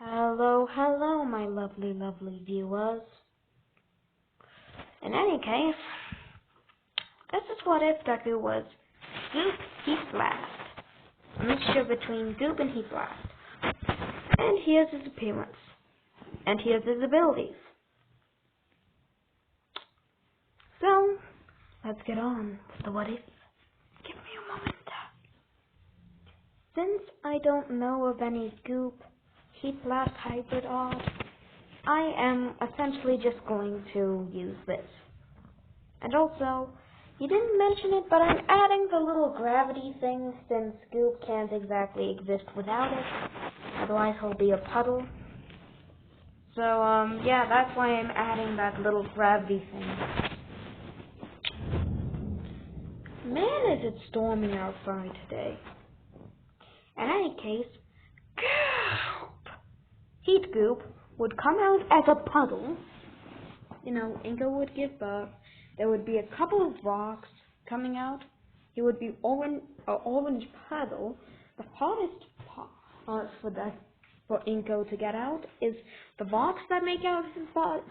Hello, hello, my lovely, lovely viewers. In any case, this is what if Deku was Goop Heat Blast. A mixture between Goop and Heat Blast. And here's his appearance. And here's his abilities. So, let's get on with the what if. Give me a moment. Since I don't know of any Goop Heat Blast hybrid art, I am essentially just going to use this. And also, you didn't mention it, but I'm adding the little gravity thing since Goop can't exactly exist without it. Otherwise he'll be a puddle. So, yeah, that's why I'm adding that little gravity thing. Man, is it storming outside today. In any case, Goop! Heat Goop would come out as a puddle. You know, Inko would give birth. There would be a couple of rocks coming out. He would be an orange puddle. The hardest part for Inko to get out is the rocks that make out his body,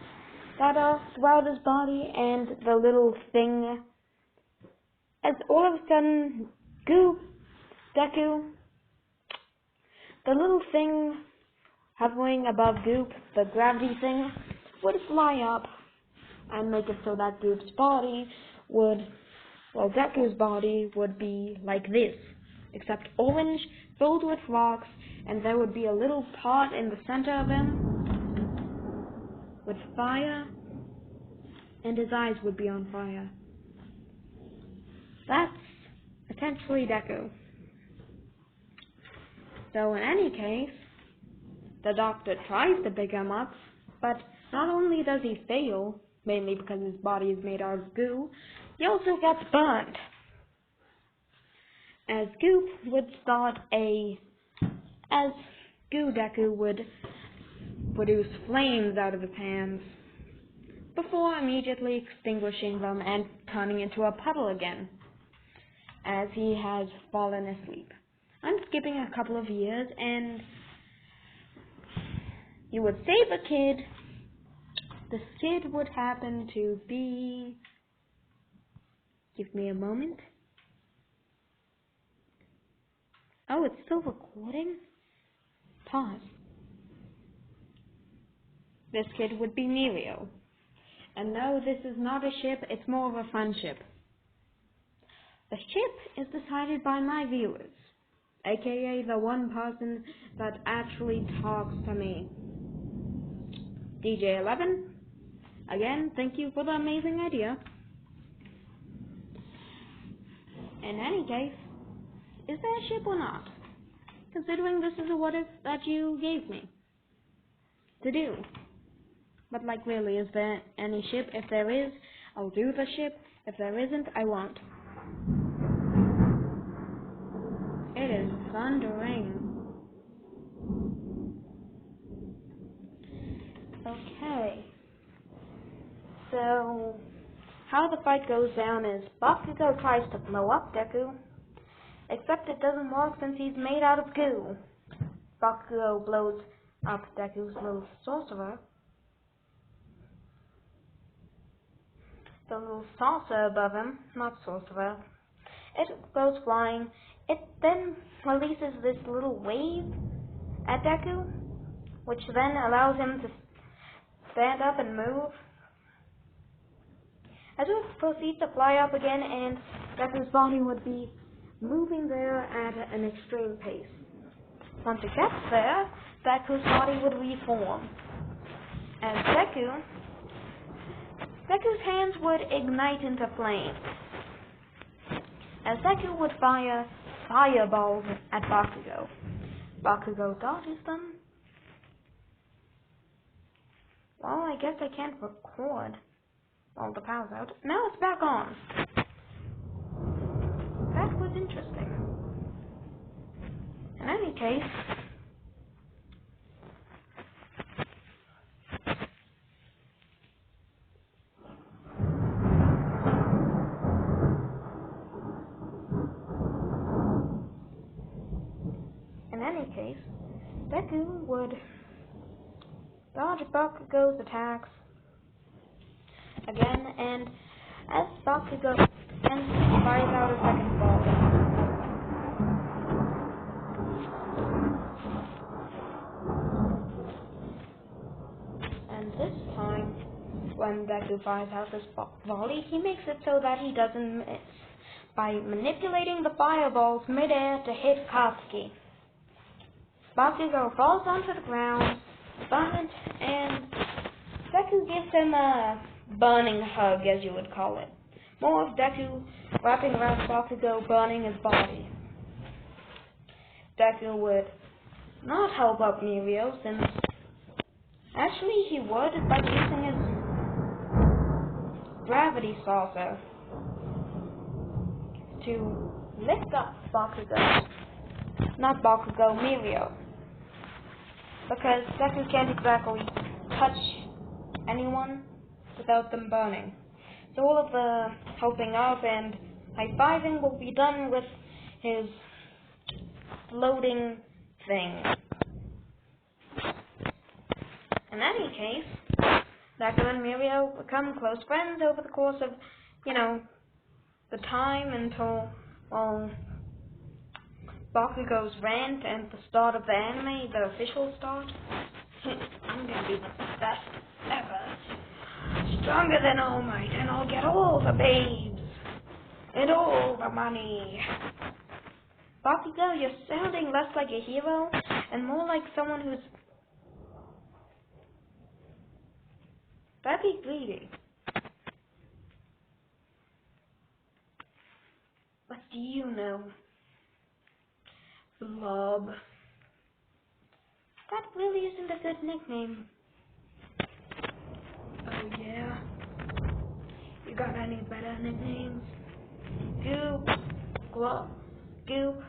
that are throughout his body, and the little thing. As all of a sudden, Goop, Deku, the little thing hovering above Goop, the gravity thing, would fly up and make it so that Goop's body would, Deku's body would be like this, except orange, filled with rocks, and there would be a little pot in the center of him with fire, and his eyes would be on fire. That's essentially Deku. So in any case, the doctor tries to pick him up, but not only does he fail, mainly because his body is made out of goo, he also gets burnt. As Goop would as Goo Deku would produce flames out of his hands, before immediately extinguishing them and turning into a puddle again, as he has fallen asleep. I'm skipping a couple of years, and you would save a kid. This kid would happen to be... Give me a moment. Oh, it's still recording? Pause. This kid would be Nerio. And no, this is not a ship, it's more of a fun ship. The ship is decided by my viewers, aka the one person that actually talks to me. DJ11, again, thank you for the amazing idea. In any case, is there a ship or not? Considering this is a what if that you gave me to do. But like really, is there any ship? If there is, I'll do the ship. If there isn't, I won't. It is thundering. Okay. So, how the fight goes down is Bakugo tries to blow up Deku, except it doesn't work since he's made out of goo. Bakugo blows up Deku's little sorcerer. The little saucer above him, not sorcerer, it goes flying. It then releases this little wave at Deku, which then allows him to stand up and move. As we proceed to fly up again, and Deku's body would be moving there at an extreme pace. Once it gets there, Deku's body would reform. As Deku's hands would ignite into flames. As Deku would fire fireballs at Bakugo. Bakugo dodges them. Well, I guess I can't record while the power's out. Now it's back on. That was interesting. In any case, Deku would dodge Bakugo's attacks again, and as Bakugo fires out a second volley. And this time, when Deku fires out this volley, he makes it so that he doesn't miss by manipulating the fireballs midair to hit Katsuki. Bakugo falls onto the ground, burnt, and Deku gives him a burning hug, as you would call it. More of Deku wrapping around Bakugo, burning his body. Deku would not help up Mirio, since actually he would by using his gravity saucer to lift up Bakugo. Not Bakugo, Mirio. Because Deku can't exactly touch anyone without them burning. So all of the helping up and high-fiving will be done with his floating thing. In any case, Deku and Mirio become close friends over the course of, the time until, Bakugo's rant and the start of the anime, the official start. I'm gonna be the best ever. Stronger than All Might, and I'll get all the babes. And all the money. Bakugo, you're sounding less like a hero, and more like someone who's very greedy. What do you know? Blob. That really isn't a good nickname. Oh yeah? You got any better nicknames? Goop. Goop.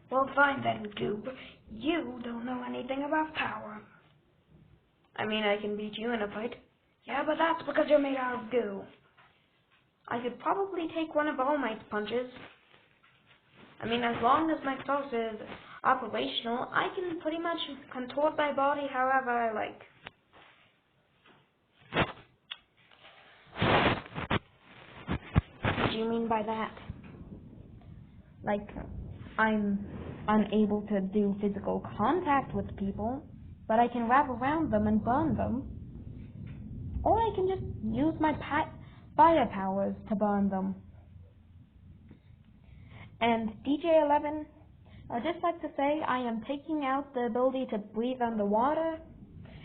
Well, fine then, Goop. You don't know anything about power. I mean, I can beat you in a fight. Yeah, but that's because you're made out of goo. I could probably take one of All Might's punches. I mean, as long as my sauce is operational, I can pretty much contort my body however I like. What do you mean by that? Like, I'm unable to do physical contact with people, but I can wrap around them and burn them. Or I can just use my fire powers to burn them. And DJ11, I'd just like to say I am taking out the ability to breathe underwater.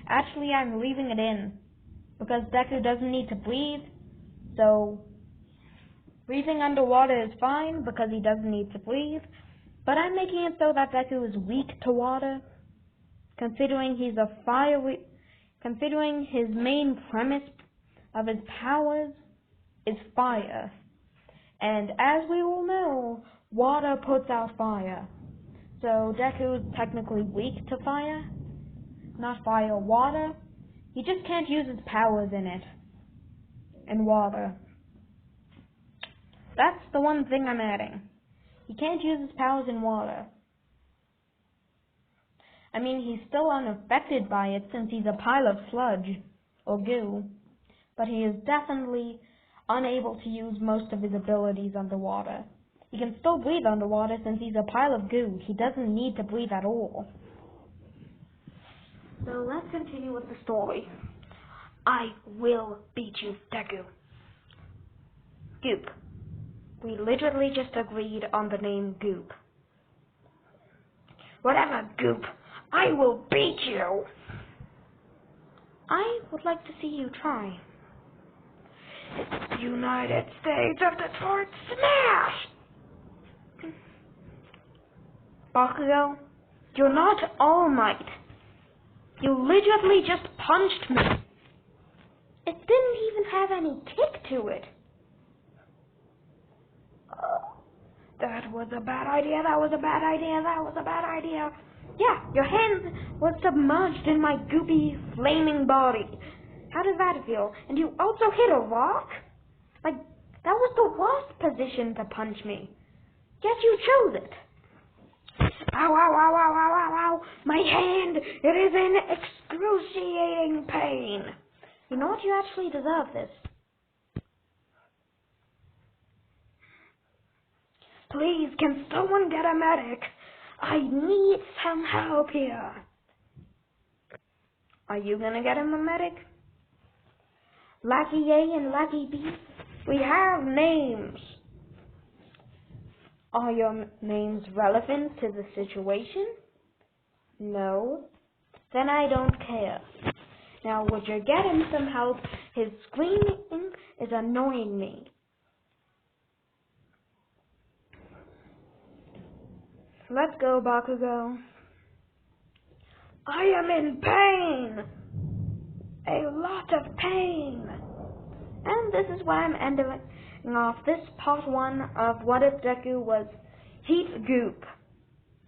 Actually, I'm leaving it in, because Deku doesn't need to breathe, so breathing underwater is fine because he doesn't need to breathe, but I'm making it so that Deku is weak to water, considering considering his main premise of his powers is fire. And as we all know, water puts out fire. So Deku is technically weak to fire. Not fire or water. He just can't use his powers in it. In water. That's the one thing I'm adding. He can't use his powers in water. I mean, he's still unaffected by it since he's a pile of sludge, or goo. But he is definitely unable to use most of his abilities underwater. He can still breathe underwater since he's a pile of goo. He doesn't need to breathe at all. So let's continue with the story. I will beat you, Deku. Goop. We literally just agreed on the name Goop. Whatever, Goop. I will beat you. I would like to see you try. It's United States of Detroit Smash! Bakugo, you're not All Might. You literally just punched me. It didn't even have any kick to it. That was a bad idea, that was a bad idea, that was a bad idea. Yeah, your hand was submerged in my goopy, flaming body. How does that feel? And you also hit a rock? Like, that was the worst position to punch me. Yet you chose it. Ow, ow, ow, ow, ow, ow, ow. My hand, it is in excruciating pain. You know what? You actually deserve this. Please, can someone get a medic? I need some help here. Are you gonna get him a medic? Lucky A and Lucky B, we have names. Are your names relevant to the situation? No. Then I don't care. Now, would you get him some help? His screaming is annoying me. Let's go, Bakugo. I am in pain! A lot of pain! And this is why I'm ending off this part 1 of What If Deku was Heat Goop.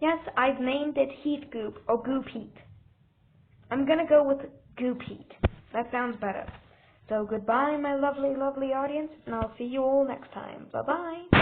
Yes, I've named it Heat Goop, or Goop Heat. I'm gonna go with Goop Heat. That sounds better. So goodbye, my lovely, lovely audience, and I'll see you all next time. Bye-bye.